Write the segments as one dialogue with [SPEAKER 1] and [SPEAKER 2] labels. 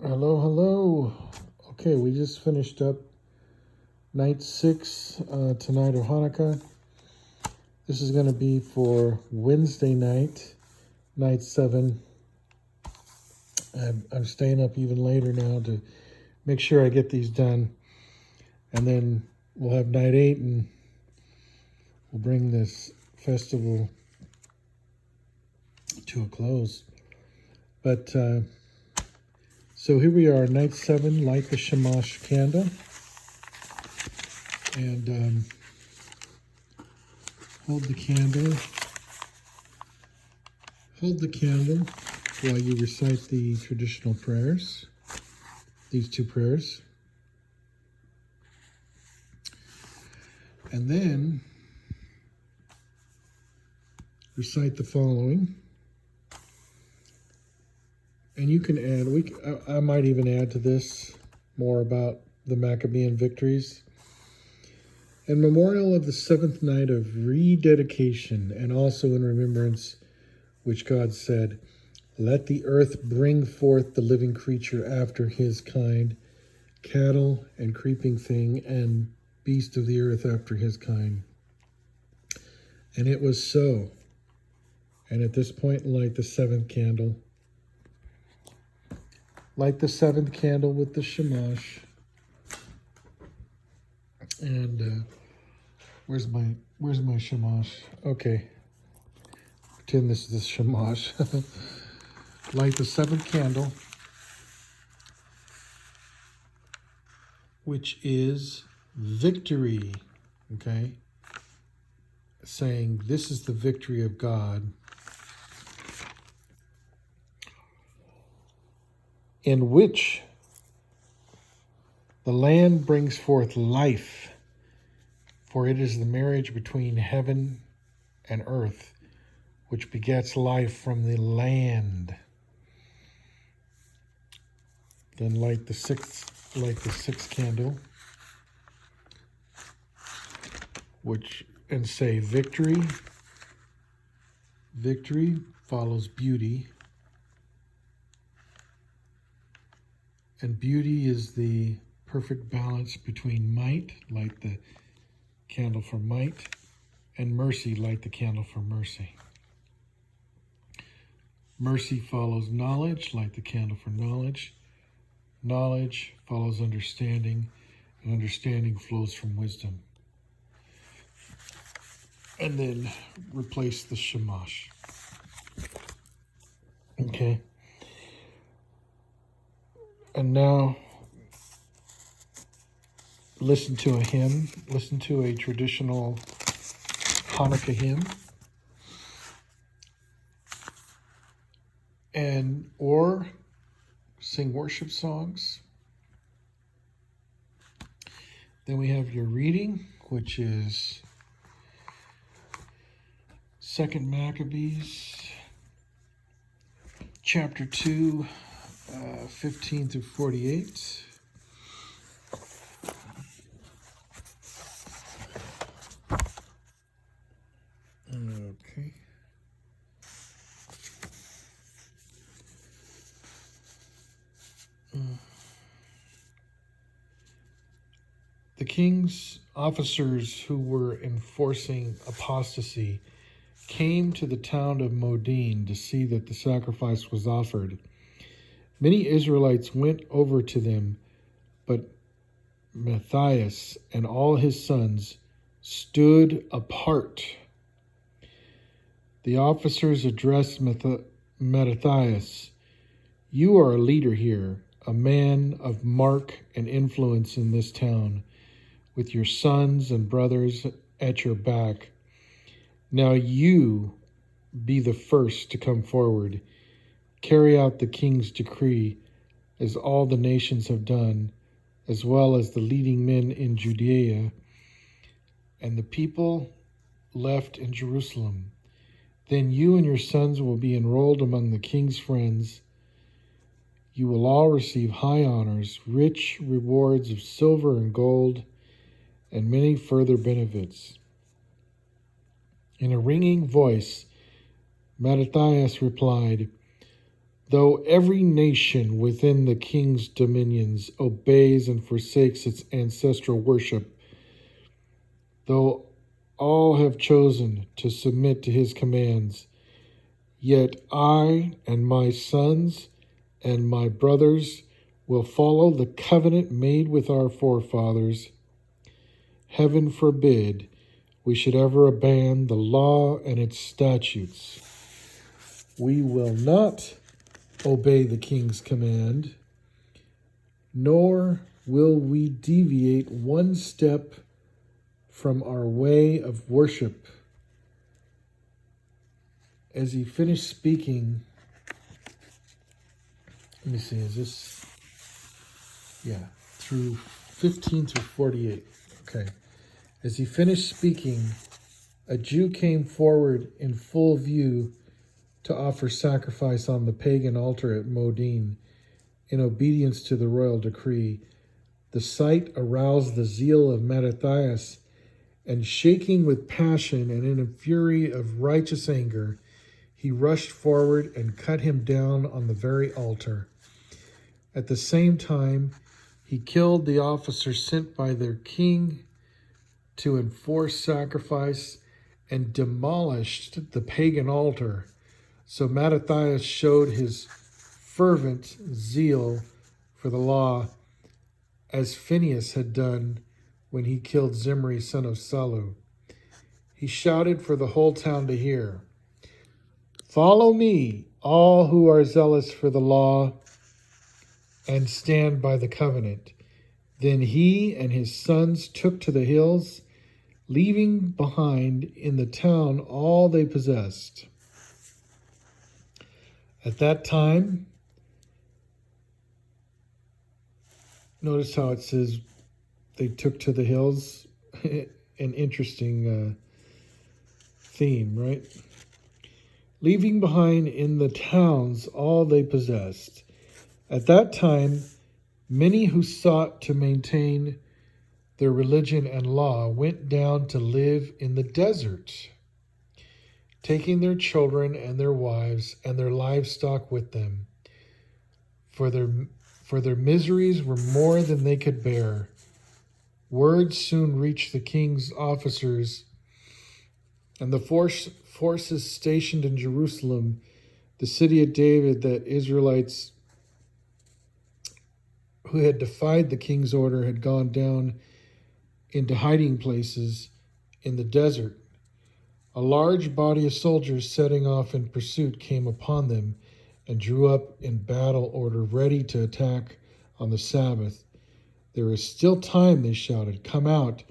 [SPEAKER 1] Hello, hello. Okay, we just finished up night 6 tonight of Hanukkah. This is going to be for Wednesday night, night 7. I'm staying up even later now to make sure I get these done. And then we'll have night 8 and we'll bring this festival to a close. But so here we are, night 7, light the shamash candle. And hold the candle while you recite the traditional prayers, these 2 prayers. And then recite the following. And you can add, I might even add to this more about the Maccabean victories. In memorial of the 7th night of rededication, and also in remembrance which God said, let the earth bring forth the living creature after his kind, cattle and creeping thing, and beast of the earth after his kind. And it was so. And at this point, light the 7th candle. Light the 7th candle with the shamash. And where's my shamash? Okay. Pretend this is the shamash. Light the 7th candle, which is victory. Okay? Saying this is the victory of God, in which the land brings forth life, for it is the marriage between heaven and earth, which begets life from the land. Then light the sixth candle, and say victory. Victory follows beauty. And beauty is the perfect balance between might, light the candle for might, and mercy, light the candle for mercy. Mercy follows knowledge, light the candle for knowledge. Knowledge follows understanding, and understanding flows from wisdom. And then replace the shamash. Okay. And now listen to a hymn. Listen to a traditional Hanukkah hymn. Or sing worship songs. Then we have your reading, which is 2nd Maccabees, chapter 2, 15 through 48. Okay. The king's officers who were enforcing apostasy came to the town of Modin to see that the sacrifice was offered. Many Israelites went over to them, but Matthias and all his sons stood apart. The officers addressed Matthias, "You are a leader here, a man of mark and influence in this town, with your sons and brothers at your back. Now you be the first to come forward. Carry out the king's decree, as all the nations have done, as well as the leading men in Judea." And the people left in Jerusalem. Then you and your sons will be enrolled among the king's friends. You will all receive high honors, rich rewards of silver and gold, and many further benefits. In a ringing voice, Matthias replied, Though every nation within the king's dominions obeys and forsakes its ancestral worship, though all have chosen to submit to his commands, yet I and my sons and my brothers will follow the covenant made with our forefathers. Heaven forbid we should ever abandon the law and its statutes. We will not obey the king's command, nor will we deviate one step from our way of worship. As he finished speaking, let me see, is this, through 15 through 48. Okay. As he finished speaking, a Jew came forward in full view to offer sacrifice on the pagan altar at Modin in obedience to the royal decree. The sight aroused the zeal of Mattathias, and shaking with passion and in a fury of righteous anger, he rushed forward and cut him down on the very altar. At the same time, he killed the officer sent by their king to enforce sacrifice and demolished the pagan altar. So Mattathias showed his fervent zeal for the law, as Phinehas had done when he killed Zimri, son of Salu. He shouted for the whole town to hear, "Follow me, all who are zealous for the law and stand by the covenant." Then he and his sons took to the hills, leaving behind in the town all they possessed. At that time, notice how it says they took to the hills. An interesting theme, right? Leaving behind in the towns all they possessed. At that time, many who sought to maintain their religion and law went down to live in the desert, taking their children and their wives and their livestock with them. For their miseries were more than they could bear. Word soon reached the king's officers and the forces stationed in Jerusalem, the city of David, that Israelites who had defied the king's order had gone down into hiding places in the desert. A large body of soldiers setting off in pursuit came upon them and drew up in battle order, ready to attack on the Sabbath. "There is still time," they shouted. "Come out.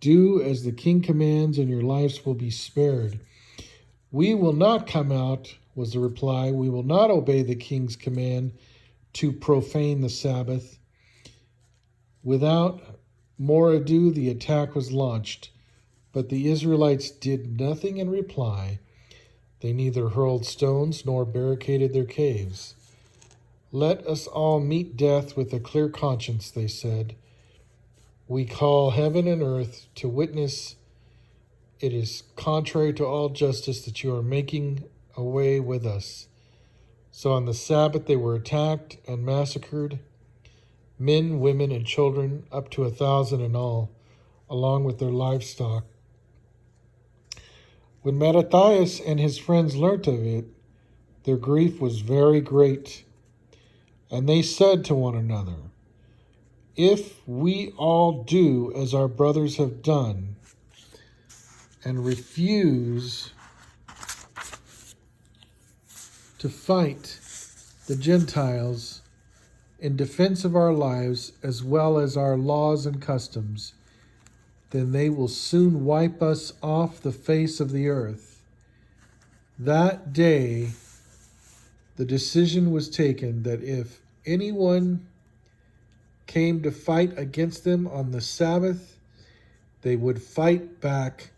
[SPEAKER 1] Do as the king commands, and your lives will be spared." "We will not come out," was the reply. "We will not obey the king's command to profane the Sabbath." Without more ado, the attack was launched, but the Israelites did nothing in reply. They neither hurled stones nor barricaded their caves. "Let us all meet death with a clear conscience," they said. "We call heaven and earth to witness it is contrary to all justice that you are making away with us." So on the Sabbath they were attacked and massacred, men, women, and children, up to 1,000 in all, along with their livestock. When Mattathias and his friends learnt of it, their grief was very great, and they said to one another, "If we all do as our brothers have done, and refuse to fight the Gentiles in defense of our lives as well as our laws and customs, then they will soon wipe us off the face of the earth." That day, the decision was taken that if anyone came to fight against them on the Sabbath, they would fight back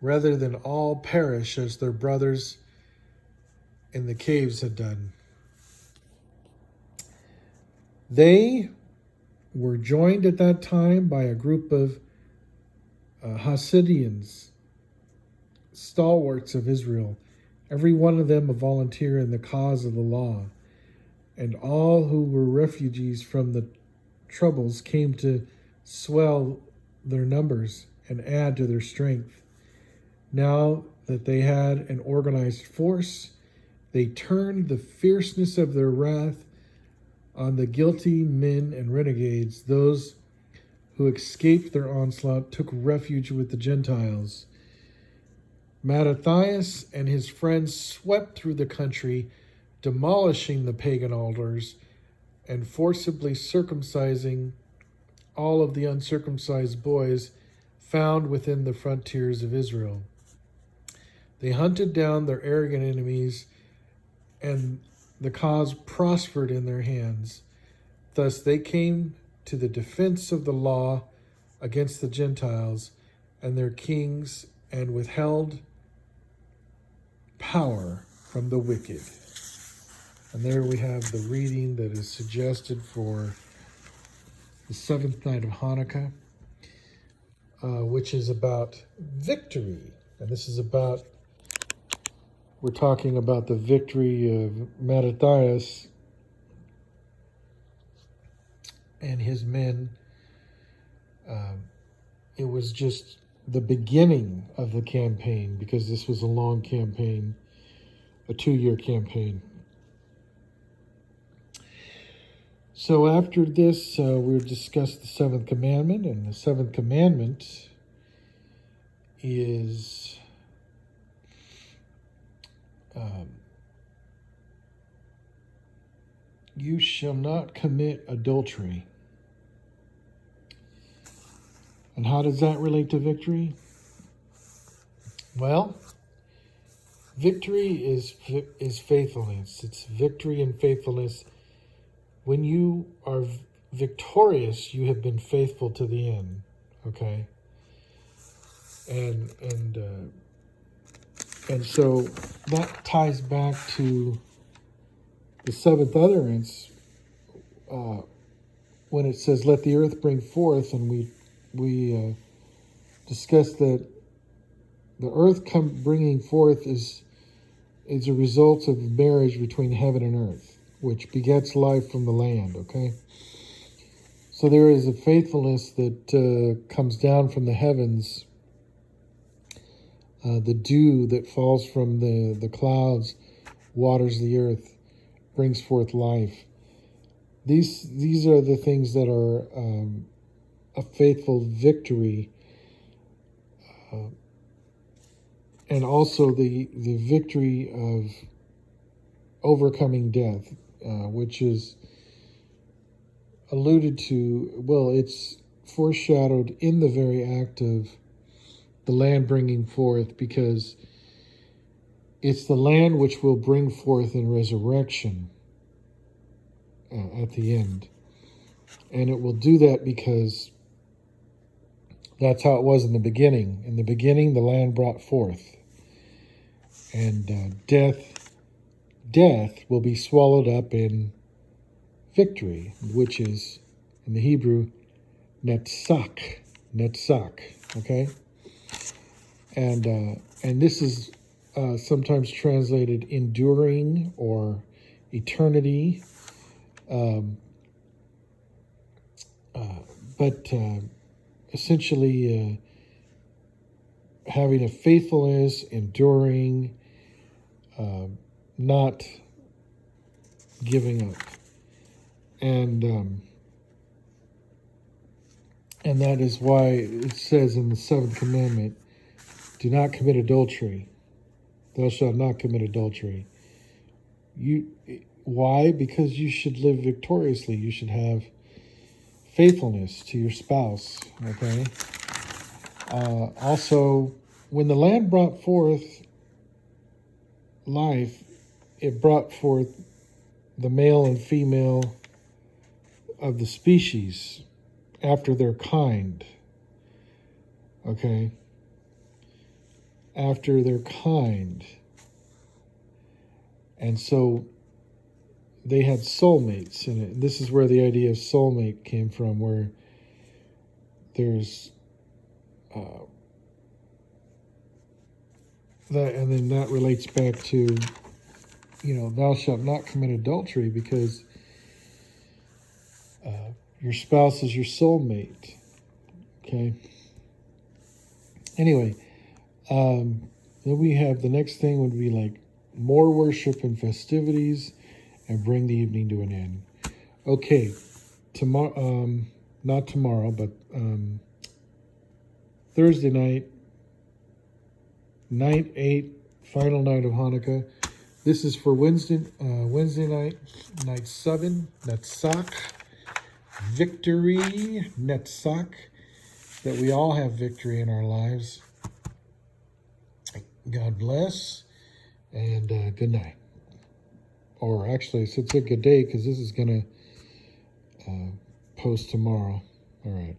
[SPEAKER 1] rather than all perish as their brothers in the caves had done. They were joined at that time by a group of Hasidians, stalwarts of Israel, every one of them a volunteer in the cause of the law. and all who were refugees from the troubles came to swell their numbers and add to their strength. Now that they had an organized force, they turned the fierceness of their wrath on the guilty men and renegades. Those who escaped their onslaught took refuge with the Gentiles. Mattathias and his friends swept through the country, demolishing the pagan altars and forcibly circumcising all of the uncircumcised boys found within the frontiers of Israel. They hunted down their arrogant enemies, and the cause prospered in their hands. Thus they came to the defense of the law against the Gentiles and their kings, and withheld power from the wicked. And there we have the reading that is suggested for the seventh night of Hanukkah, which is about victory. And this is about, we're talking about the victory of Mattathias and his men. It was just the beginning of the campaign, because this was a long campaign, a 2-year campaign. So after this, we'll discuss the seventh commandment, and the seventh commandment is you shall not commit adultery. And how does that relate to victory? Well, victory is faithfulness. It's victory and faithfulness. When you are victorious, you have been faithful to the end. Okay, and so that ties back to the seventh utterance when it says, "Let the earth bring forth," and we discussed that the earth bringing forth is a result of marriage between heaven and earth, which begets life from the land. Okay, so there is a faithfulness that comes down from the heavens. The dew that falls from the clouds waters the earth, brings forth life. These are the things that are a faithful victory, and also the victory of overcoming death, which is alluded to, well, it's foreshadowed in the very act of the land bringing forth, because it's the land which will bring forth in resurrection at the end. And it will do that because that's how it was in the beginning. In the beginning, the land brought forth. And death will be swallowed up in victory, which is, in the Hebrew, netzach, okay? And this is sometimes translated enduring or eternity, but essentially having a faithfulness, enduring, not giving up, and that is why it says in the seventh commandment, "Do not commit adultery. Thou shalt not commit adultery." Why? Because you should live victoriously. You should have faithfulness to your spouse. Okay. Also, when the land brought forth life, it brought forth the male and female of the species after their kind. Okay. After their kind. And so they had soulmates in it. This is where the idea of soulmate came from, where there's that, and then that relates back to thou shalt not commit adultery because your spouse is your soulmate. Okay. Anyway, then we have the next thing would be like more worship and festivities and bring the evening to an end. Okay, tomorrow, not tomorrow, but Thursday night, night 8, final night of Hanukkah. This is for Wednesday night, night 7, Netzach, victory, Netzach, that we all have victory in our lives. God bless, and good night. Or actually, it's a good day because this is going to post tomorrow. All right.